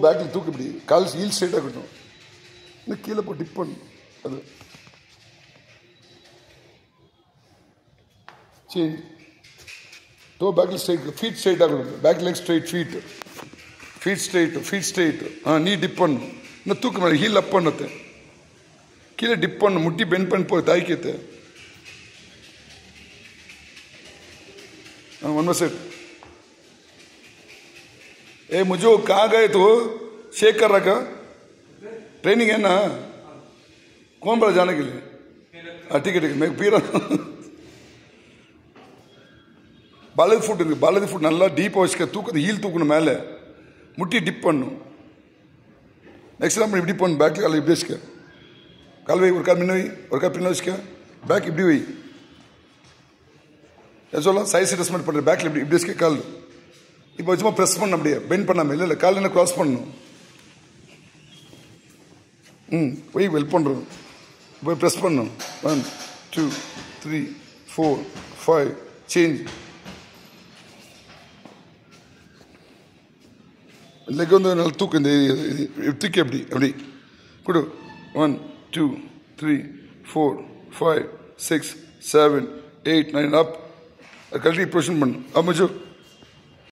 பேக்கில் தூக்கு இப்படி கால் ஹீல் ஸ்ட்ரைட்டாக இருக்கட்டும். இன்னும் கீழே போய் டிப் பண்ணணும். அது சேஞ்ச். டோ பேக்கில் ஸ்ட்ரைட், ஃபீட் ஸ்ட்ரைட்டாக இருக்கட்டும். Back leg straight, feet straight. நீ டிப் பண்ணணும். இன்னும் தூக்கு மேலே ஹீல் அப் பண்ணது. கீழே டிப் பண்ணணும். முட்டி பெண்ட் பண்ணி போய் தாய்க்கத்து. One more set. मुझे कहाँ गए तो शेक कर रखा. ट्रेनिंग है ना. कौन बोला जाने के लिए? ठीक है मैं पी रहा हूँ. बालदी फुट नल्ला डीप वैसे तूक हील तूकணும் மேலே. முட்டி டிப் பண்ணும். நெக்ஸ்ட் டைம் இப்படி பண்ணு. பேக் கால் இப்படி வச்சுக்க. கால் வை, ஒரு கால் முன்ன வை, ஒரு கால் பின்ன வச்சுக்க. பேக் இப்படி வை. சொல்லலாம் சைஸ் அட்ஜஸ்ட்மெண்ட் பண்ணுற. பேக்கில் இப்படி வச்சுக்க கால். இப்போ வச்சுமா ப்ரெஸ் பண்ண அப்படியே பெண்ட் பண்ணாமல். இல்லை கால் என்ன க்ராஸ் பண்ணணும். போய் ஹெல்ப் பண்ணுறோம். போய் ப்ரெஸ் பண்ணணும். 1 2 3 4 5 சேஞ்ச். லெக் வந்து நல்லா தூக்கு. இந்த தூக்கி அப்படி கொடு. 1 2 3 4 5 6 7 8 9 அப். கழட்டி பொசிஷன் பண்ணு. முஜோ